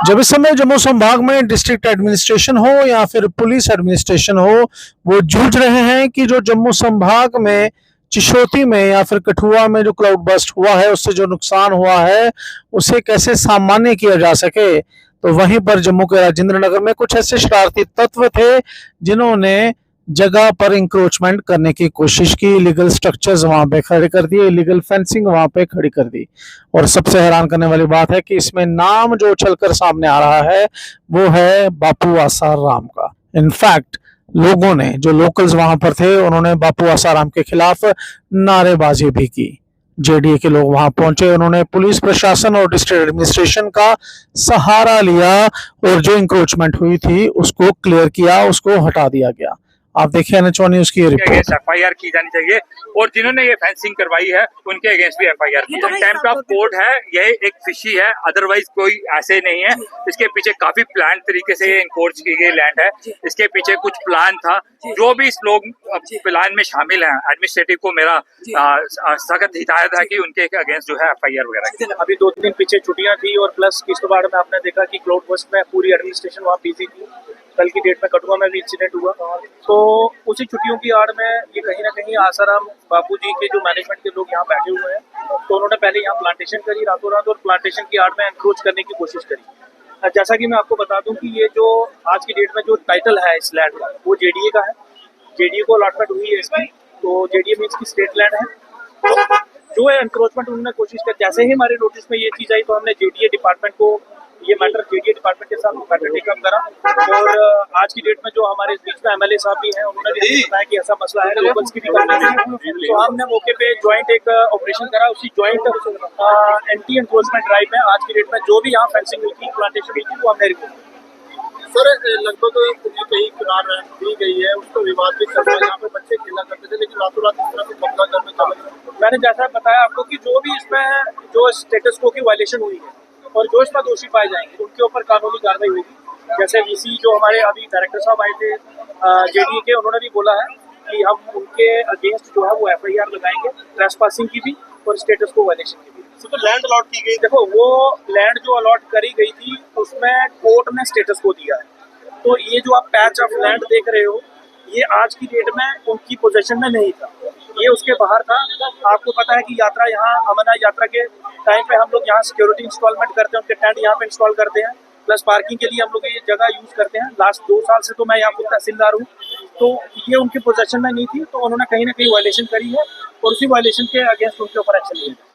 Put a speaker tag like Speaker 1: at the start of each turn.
Speaker 1: जब इस समय जम्मू संभाग में डिस्ट्रिक्ट एडमिनिस्ट्रेशन हो या फिर पुलिस एडमिनिस्ट्रेशन हो, वो जूझ रहे हैं कि जो जम्मू संभाग में चिशोती में या फिर कठुआ में जो क्लाउड बस्ट हुआ है, उससे जो नुकसान हुआ है उसे कैसे सामान्य किया जा सके। तो वहीं पर जम्मू के राजेंद्र नगर में कुछ ऐसे शरारती तत्व थे जिन्होंने जगह पर इंक्रोचमेंट करने की कोशिश की, इलीगल स्ट्रक्चर्स वहां पे खड़े कर दिए, इलीगल फेंसिंग वहां पे खड़ी कर दी। और सबसे हैरान करने वाली बात है कि इसमें नाम जो उछलकर सामने आ रहा है वो है बापू आसार राम का। इनफैक्ट लोगों ने, जो लोकल्स वहां पर थे, उन्होंने बापू आसाराम के खिलाफ नारेबाजी भी की। जेडीए के लोग वहां पहुंचे, उन्होंने पुलिस प्रशासन और डिस्ट्रिक्ट एडमिनिस्ट्रेशन का सहारा लिया और जो इंक्रोचमेंट हुई थी उसको क्लियर किया, उसको हटा दिया गया। आप देखिए NH1 न्यूज़ की रिपोर्ट।
Speaker 2: एफआईआर की जानी चाहिए और जिन्होंने ये फेंसिंग करवाई है उनके अगेंस्ट भी एफआईआर की जाए। टेम्प ऑफ कोर्ट है, यह एक फिशी है, अदरवाइज कोई ऐसे नहीं है। इसके पीछे काफी प्लान तरीके से इंकोर्च की गई लैंड है, इसके पीछे कुछ प्लान था। जो भी इस लोग प्लान में शामिल हैं, एडमिनिस्ट्रेटिव को मेरा सख्त हिदायत है कि उनके अगेंस्ट जो है एफआईआर वगैरह।
Speaker 3: अभी 2 दिन पीछे छुट्टियां थी और प्लस किश्तवाड़ में आपने देखा कि क्लाउड बस्ट में पूरी एडमिनिस्ट्रेशन वहाँ बिजी थी। कल की डेट में कठुआ में भी इंसिडेंट हुआ, तो उसी छुट्टियों की आड़ में ये कहीं ना कहीं आसाराम बापू जी के जो मैनेजमेंट के लोग यहाँ बैठे हुए हैं, तो उन्होंने पहले यहाँ प्लांटेशन करी रातों रात और प्लांटेशन की आड़ में एनक्रोच करने की कोशिश करी। जैसा कि मैं आपको बता दूं कि ये जो आज की डेट में जो टाइटल है इस लैंड का, वो जेडीए का है। जेडीए को अलॉटमेंट हुई है इसकी, तो जेडीए में इसकी स्टेट लैंड है। तो जो है एनक्रोचमेंट उन्होंने कोशिश कर, जैसे ही हमारे नोटिस में ये चीज़ आई तो हमने जेडीए डिपार्टमेंट को ये मैटर, जेडीए डिपार्टमेंट के साथ मैटर टेकअप करा। और आज की डेट में जो हमारे बीच में एमएलए साहब भी हैं, उन्होंने भी बताया कि ऐसा मसला है, लोकल्स की भी कंप्लेंट है। तो हमने मौके पे ज्वाइंट एक ऑपरेशन करा। उसी ज्वाइंट एंटी एनक्रोचमेंट ड्राइव में आज की डेट में जो भी यहाँ फेंसिंग हुई थी, प्लांटेशन हुई थी, वो हमने रिपोर्ट।
Speaker 4: सर, लगभग कहीं किनार दी गई है, उसको विवाद भी चल रहा है। यहाँ पे बच्चे खेला करते थे, लेकिन रातों रात इस तरह से कब्जा करने चल।
Speaker 3: मैंने जैसा बताया आपको कि जो भी इसमें जो स्टेटस को की वायलेशन हुई है और जो इसमें दोषी पाए जाएंगे उनके ऊपर कानूनी कार्रवाई होगी। जैसे वीसी जो हमारे अभी डायरेक्टर साहब आए थे जेडीए के, उन्होंने भी बोला है कि हम उनके अगेंस्ट जो है वो एफआईआर लगाएंगे, ट्रेसपासिंग की भी और स्टेटस को वायलेशन की भी।
Speaker 4: तो लैंड अलॉट की गई,
Speaker 3: देखो वो लैंड जो अलॉट करी गई थी उसमें कोर्ट ने स्टेटस को दिया है। तो ये जो आप पैच ऑफ लैंड देख रहे हो, ये आज की डेट में उनकी पोजीशन में नहीं था, ये उसके बाहर था। आपको पता है कि यात्रा यहाँ अमरनाथ यात्रा के टाइम पे हम लोग यहाँ सिक्योरिटी इंस्टॉलमेंट करते हैं, उनके टेंट यहाँ पे इंस्टॉल करते हैं, प्लस पार्किंग के लिए हम लोग ये जगह यूज करते हैं। लास्ट 2 साल से तो मैं यहाँ खुद तहसीलदार हूँ, तो ये उनके पोजीशन में नहीं थी, तो उन्होंने कहीं ना कहीं वायलेशन करी है और उसी वायलेशन के अगेंस्ट उनके ऊपर एक्शन लिया।